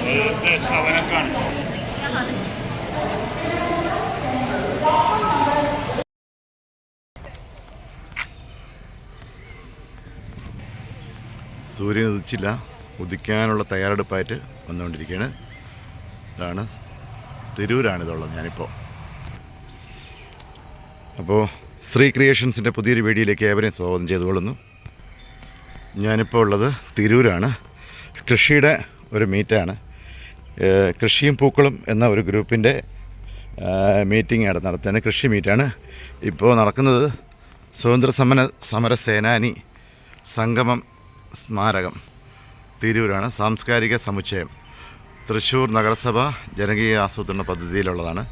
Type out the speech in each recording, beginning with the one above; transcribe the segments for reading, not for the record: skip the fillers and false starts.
സൂര്യൻ ഉദിച്ചില്ല, ഉദിക്കാനുള്ള തയ്യാറെടുപ്പായിട്ട് വന്നുകൊണ്ടിരിക്കുകയാണ്. ഇതാണ് തിരൂരാണിതുള്ളത് ഞാനിപ്പോൾ. അപ്പോൾ ശ്രീ ക്രിയേഷൻസിൻ്റെ പുതിയൊരു വീഡിയോയിലേക്ക് ഏവരെയും സ്വാഗതം ചെയ്തുകൊള്ളുന്നു. ഞാനിപ്പോൾ ഉള്ളത് തിരൂരാണ്. കൃഷിയുടെ ഒരു മീറ്റാണ്. കൃഷിയും പൂക്കളും എന്ന ഒരു ഗ്രൂപ്പിൻ്റെ മീറ്റിംഗ് ആണ് നടത്തുന്നത്. കൃഷി മീറ്റാണ് ഇപ്പോൾ നടക്കുന്നത്. സ്വാതന്ത്ര്യ സമര സേനാനി സംഗമം സ്മാരകം തിരൂരാണ്. സാംസ്കാരിക സമുച്ചയം തൃശ്ശൂർ നഗരസഭ ജനകീയ ആസൂത്രണ പദ്ധതിയിലുള്ളതാണ്.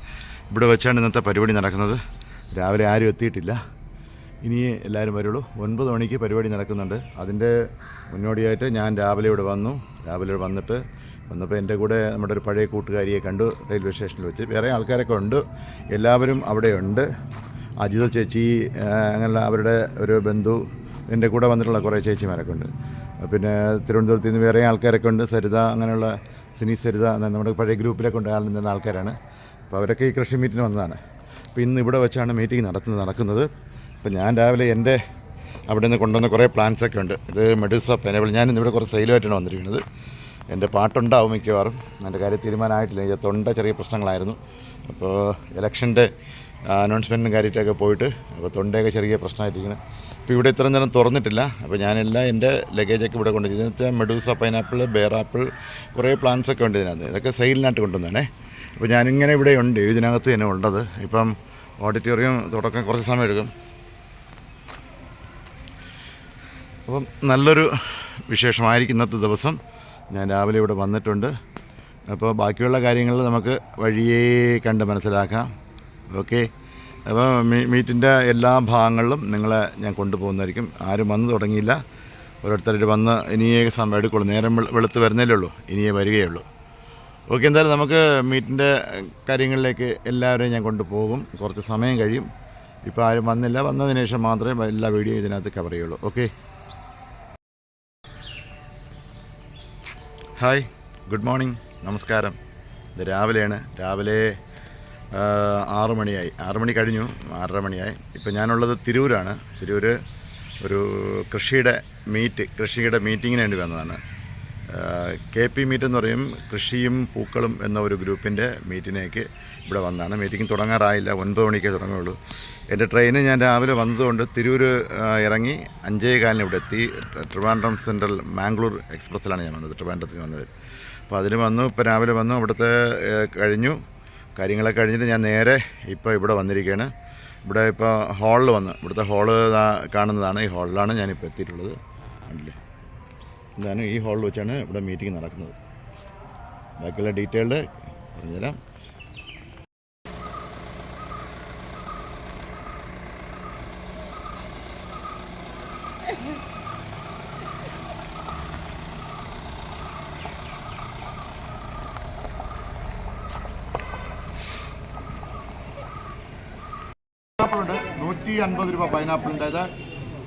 ഇവിടെ വെച്ചാണ് ഇന്നത്തെ പരിപാടി നടക്കുന്നത്. രാവിലെ ആരും എത്തിയിട്ടില്ല, ഇനി എല്ലാവരും വരുള്ളൂ. 9 മണിക്ക് പരിപാടി നടക്കുന്നുണ്ട്. അതിൻ്റെ മുന്നോടിയായിട്ട് ഞാൻ രാവിലെ ഇവിടെ വന്നപ്പോൾ എൻ്റെ കൂടെ നമ്മുടെ ഒരു പഴയ കൂട്ടുകാരിയെ കണ്ടു റെയിൽവേ സ്റ്റേഷനിൽ വെച്ച്. വേറെ ആൾക്കാരൊക്കെ ഉണ്ട്, എല്ലാവരും അവിടെയുണ്ട്. അജിത ചേച്ചി, അങ്ങനെയുള്ള അവരുടെ ഒരു ബന്ധു, എൻ്റെ കൂടെ വന്നിട്ടുള്ള കുറേ ചേച്ചിമാരൊക്കെ ഉണ്ട്. പിന്നെ തിരുവനന്തപുരത്ത് നിന്ന് വേറെ ആൾക്കാരൊക്കെ ഉണ്ട്. സരിത, അങ്ങനെയുള്ള സരിത നമ്മുടെ പഴയ ഗ്രൂപ്പിലൊക്കെ ഉണ്ട് നിന്ന ആൾക്കാരാണ്. അപ്പോൾ അവരൊക്കെ ഈ കൃഷി മീറ്റിന് വന്നതാണ്. അപ്പോൾ ഇന്ന് ഇവിടെ വെച്ചാണ് മീറ്റിംഗ് നടക്കുന്നത്. അപ്പോൾ ഞാൻ രാവിലെ എൻ്റെ അവിടെ നിന്ന് കൊണ്ടുവന്ന കുറേ പ്ലാന്റ്സൊക്കെ ഉണ്ട്. ഇത് മെഡൂസ പൈനാപ്പിൾ. ഞാൻ ഇന്നിവിടെ കുറച്ച് സെയിലുമായിട്ടാണ് വന്നിരിക്കുന്നത്. എൻ്റെ പാട്ടുണ്ടാവും മിക്കവാറും. എൻ്റെ കാര്യം തീരുമാനമായിട്ടില്ല. എനിക്ക് തൊണ്ട ചെറിയ പ്രശ്നങ്ങളായിരുന്നു. അപ്പോൾ ഇലക്ഷൻ്റെ അനൗൺസ്മെൻറ്റും കാര്യമായിട്ടൊക്കെ പോയിട്ട് അപ്പോൾ തൊണ്ടയൊക്കെ ചെറിയ പ്രശ്നമായിട്ടിരിക്കണം. അപ്പോൾ ഇവിടെ ഇത്രയും നേരം തുറന്നിട്ടില്ല. അപ്പോൾ ഞാനെല്ലാം എൻ്റെ ലഗേജൊക്കെ ഇവിടെ കൊണ്ടുവരും. ഇതിനകത്ത് മെഡൂസ പൈനാപ്പിൾ, ബേറാപ്പിൾ, കുറേ പ്ലാന്റ്സൊക്കെ ഉണ്ട് ഇതിനകത്ത്. ഇതൊക്കെ സെയിലിനായിട്ട് കൊണ്ടുവന്നതാണേ. അപ്പോൾ ഞാനിങ്ങനെ ഇവിടെ ഉണ്ട്, ഇതിനകത്ത് തന്നെ ഉള്ളത്. ഇപ്പം ഓഡിറ്റോറിയം തുടക്കം കുറച്ച് സമയം എടുക്കും. അപ്പം നല്ലൊരു വിശേഷമായിരിക്കും ഇന്നത്തെ ദിവസം. ഞാൻ രാവിലെ ഇവിടെ വന്നിട്ടുണ്ട്. അപ്പോൾ ബാക്കിയുള്ള കാര്യങ്ങൾ നമുക്ക് വഴിയേ കണ്ട് മനസ്സിലാക്കാം. ഓക്കെ. അപ്പോൾ മീറ്റിൻ്റെ എല്ലാ ഭാഗങ്ങളിലും നിങ്ങളെ ഞാൻ കൊണ്ടുപോകുന്നതായിരിക്കും. ആരും വന്നു തുടങ്ങിയില്ല, ഓരോരുത്തരായിട്ട് വന്ന് ഇനിയേ സമയം എടുക്കുള്ളൂ. നേരം വെളുത്ത് വരുന്നേ ഉള്ളൂ, ഇനിയേ വരികയുള്ളൂ. ഓക്കെ, എന്തായാലും നമുക്ക് മീറ്റിൻ്റെ കാര്യങ്ങളിലേക്ക് എല്ലാവരെയും ഞാൻ കൊണ്ടുപോകും. കുറച്ച് സമയം കഴിയും. ഇപ്പോൾ ആരും വന്നില്ല, വന്നതിന് ശേഷം മാത്രമേ എല്ലാ വീഡിയോ ഇതിനകത്ത് കവർ ചെയ്യുള്ളൂ. ഓക്കെ. ഹായ്, ഗുഡ് മോർണിംഗ്, നമസ്കാരം. ഇത് രാവിലെയാണ്. രാവിലെ 6 മണിയായി. 6 മണി കഴിഞ്ഞു, 6:30 മണിയായി. ഇപ്പോൾ ഞാനുള്ളത് തിരൂരാണ്. തിരൂർ ഒരു കൃഷിയുടെ മീറ്റിങ്ങിന് വേണ്ടി വന്നതാണ്. KP മീറ്റ് എന്ന് പറയും, കൃഷിയും പൂക്കളും എന്ന ഒരു ഗ്രൂപ്പിൻ്റെ മീറ്റിനേക്ക് ഇവിടെ വന്നതാണ്. മീറ്റിംഗ് തുടങ്ങാറായില്ല, 9 മണിക്കേ തുടങ്ങുകയുള്ളൂ. എൻ്റെ ട്രെയിന് ഞാൻ രാവിലെ വന്നതുകൊണ്ട് തിരൂർ ഇറങ്ങി 5:15 ഇവിടെ എത്തി. ട്രിവാൻഡ്രം സെൻട്രൽ മാംഗ്ലൂർ എക്സ്പ്രസ്സിലാണ് ഞാൻ വന്നത്, ട്രിവാൻഡ്രത്തിൽ വന്നത്. അപ്പോൾ അതിന് വന്നു. ഇപ്പോൾ രാവിലെ വന്നു, അവിടുത്തെ കഴിഞ്ഞു, കാര്യങ്ങളൊക്കെ കഴിഞ്ഞിട്ട് ഞാൻ നേരെ ഇപ്പോൾ ഇവിടെ വന്നിരിക്കുകയാണ്. ഇവിടെ ഇപ്പോൾ ഹാളിൽ വന്ന്, ഇവിടുത്തെ ഹാള് കാണുന്നതാണ്. ഈ ഹാളിലാണ് ഞാനിപ്പോൾ എത്തിയിട്ടുള്ളത്. കണ്ടില്ലേ, ഇതാണ് ഈ ഹാളിൽ വെച്ചാണ് ഇവിടെ മീറ്റിംഗ് നടക്കുന്നത്. ബാക്കിയുള്ള ഡീറ്റെയിൽഡ് പറഞ്ഞുതരാം. പൈനാപ്പിളുണ്ട് 150 രൂപ പൈനാപ്പിളിൻ്റെ. ഇത്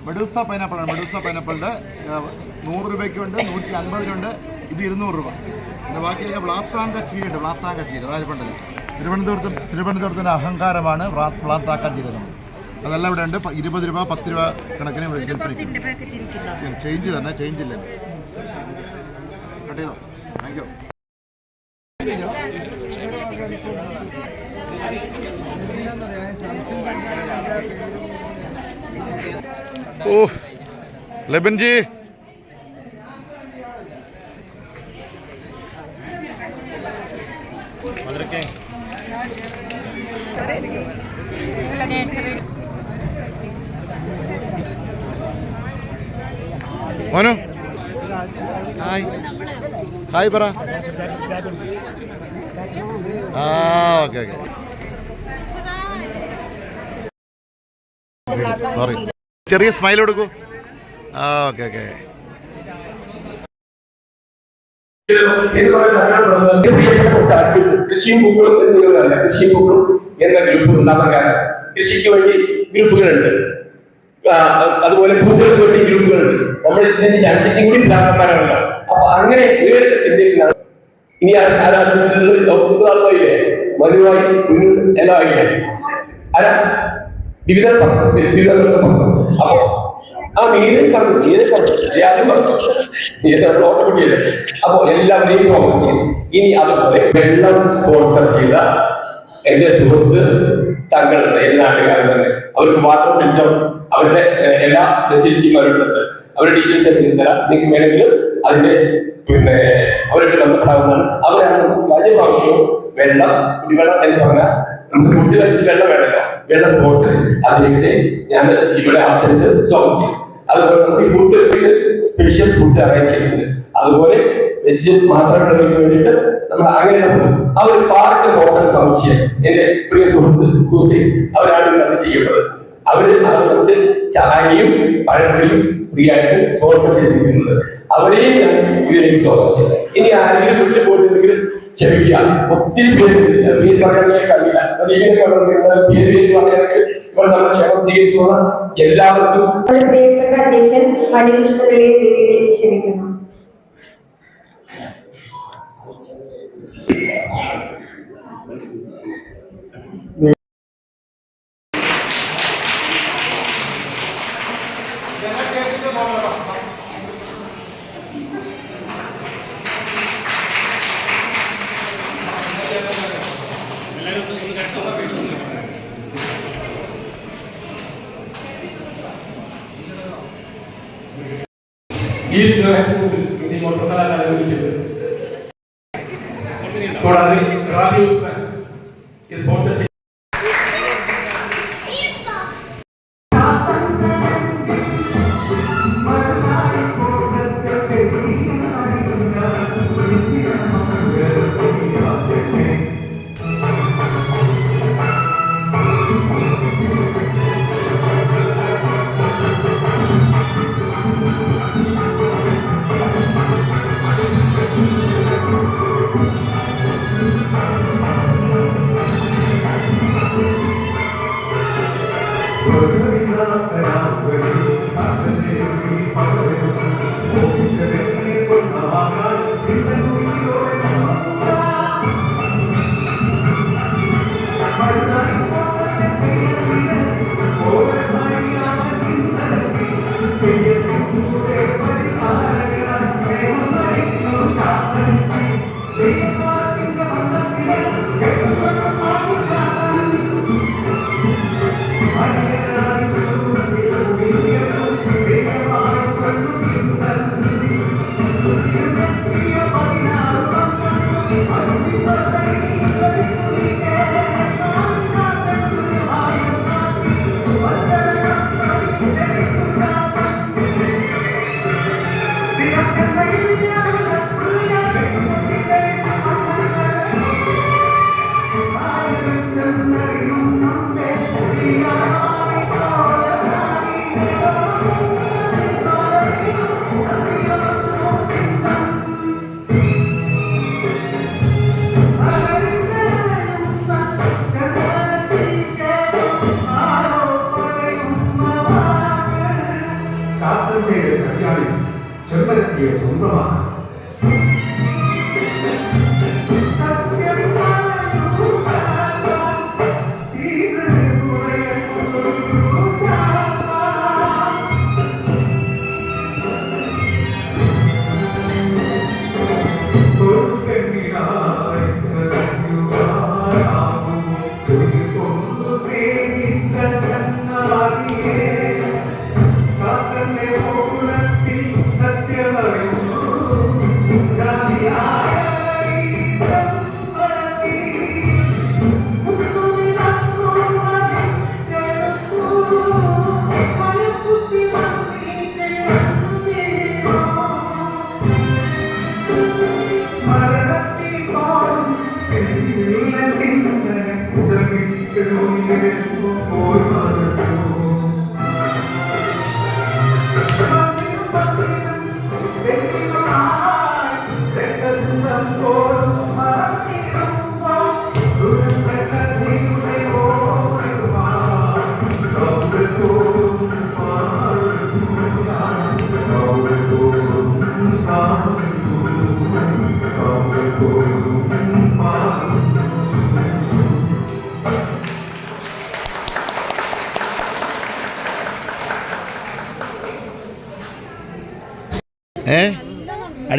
മെഡൂസ പൈനാപ്പിളാണ്. മെഡൂസ പൈനാപ്പിളിൻ്റെ 100 രൂപയ്ക്കുണ്ട്, 150 ഇത് 200 രൂപ. പിന്നെ ബാക്കിയൊക്കെ വ്ളാത്താങ്ക ചീരയുണ്ട്. വ്ളാത്താങ്ക ചീര അതായത് ഉണ്ടല്ലോ, തിരുവനന്തപുരത്തിൻ്റെ അഹങ്കാരമാണ് വ്ളാത്താങ്ക ചീര. അതെല്ലാം ഇവിടെ ഉണ്ട്. 20 രൂപ, 10 രൂപ കണക്കിന് ചേഞ്ച് തന്നെ. ചേഞ്ച് ഇല്ല കേട്ടോ. Thank you. ഓ ലബൻജി, മോനു ഹായ്. ഹായ് പറ. ഓക്കെ. സോറി, ചെറിയ സ്മൈൽ കൊടുക്കൂ. ഓക്കെ. കൃഷിയും പൂക്കളും എന്ന ഗ്രൂപ്പ് ഉണ്ടാകാൻ കാരണം കൃഷിക്ക് വേണ്ടി ഗ്രൂപ്പുകളുണ്ട്, അതുപോലെ പൂക്കൾക്ക് വേണ്ടി ഗ്രൂപ്പുകളുണ്ട്. നമ്മൾ ഇതിന്റെ രണ്ടിന്റെയും കൂടി ഭ്രാന്തന്മാരാണല്ലോ. അപ്പൊ അങ്ങനെ വേറെ ചിന്തിക്കുന്നതാണ്. ഇനി ആളുമായില്ലേ മനുവായി എല്ലാം ആയില്ലേ ആരാ വിവിധ അപ്പൊ ആ മീനെ പറഞ്ഞു മീനെ പറഞ്ഞു ആദ്യം പറഞ്ഞു നമ്മൾ ഓട്ടോമാറ്റിക്കല്ലേ. അപ്പൊ എല്ലാവരെയും സ്വാഗതം ചെയ്തു. ഇനി അതുപോലെ വെള്ളം സ്പോൺസർ ചെയ്ത എന്റെ സുഹൃത്ത് തങ്ങളുണ്ട്, എല്ലാ നാട്ടുകാരും തന്നെ. അവർക്ക് വാട്ടർ ഫിൽറ്റർ അവരുടെ എല്ലാ ഫെസിലിറ്റിയും അവരുടെ അവരുടെ ഡീറ്റെയിൽസ് ഒക്കെ തരാം. നിങ്ങൾക്ക് വേണമെങ്കിൽ അതിന്റെ അവരുടെ ബന്ധപ്പെടാവുന്നതാണ്. അവരാണ് നമുക്ക് കഴിഞ്ഞ പ്രാവശ്യവും വെള്ളം കുടിവെള്ളം എന്ന് പറഞ്ഞാൽ നമുക്ക് ഫുഡ് കഴിച്ചിട്ട് വെള്ളം വേണമല്ലോ, വെള്ളം സ്പോൺസർ അതിലേക്ക് ഞാൻ ഇവിടെ അവസരിച്ച് സ്വാഗതം ചെയ്യും. അതുപോലെ നമുക്ക് ഈ ഫുഡ് സ്പെഷ്യൽ ഫുഡ് അറേഞ്ച് ചെയ്യുന്നുണ്ട്. അതുപോലെ വെജ് മാത്രമുള്ളവർക്ക് വേണ്ടിയിട്ട് നമ്മൾ അങ്ങനെയുള്ള ഫുഡ് ആ ഒരു പാർക്ക് ഹോട്ടൽ സമുച്ചയം എന്റെ പ്രിയ സുഹൃത്ത് ഹുസൈൻ അവരാണ് അത് ചെയ്യുന്നത്. അവര് നമുക്ക് ചായയും പഴംപൊരിയും ഫ്രീ ആയിട്ട് സ്പോൺസർ ചെയ്തിരിക്കുന്നത്. അവരെയും ഞാൻ ഇതിലേക്ക് സ്വാഗതം ചെയ്തു. ഇനി ആരെങ്കിലും വീട്ടിൽ പോയിട്ടുണ്ടെങ്കിൽ ക്ഷമിക്കുക, ഒത്തിരി പേര് പറയാൻ കഴിയില്ല. പേര് പറയാനൊക്കെ ഇവിടെ നമ്മൾ ക്ഷമ സ്വീകരിച്ചുള്ള എല്ലാവർക്കും പ്രിയപ്പെട്ട അധ്യക്ഷൻ ഹരികൃഷ്ണനെ ക്ഷമിക്കുന്നു. ഈ സ്നേഹത്തിൽ കൂടാതെ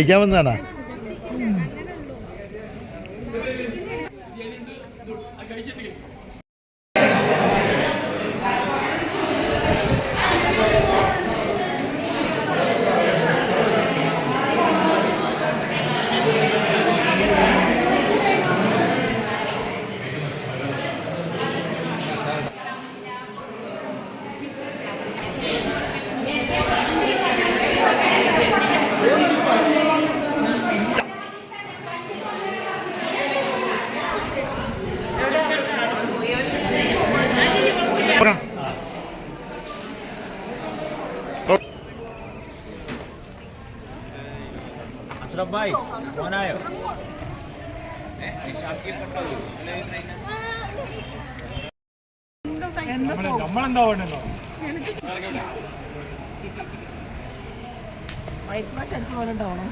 അടിക്കാമെന്നാണ്. അഷ്റഫായി മോനായോ നമ്മളെന്താ വേണ്ടല്ലോ വൈറ്റ് വാഷ് എടുത്ത് പോലെ ഉണ്ടാവണം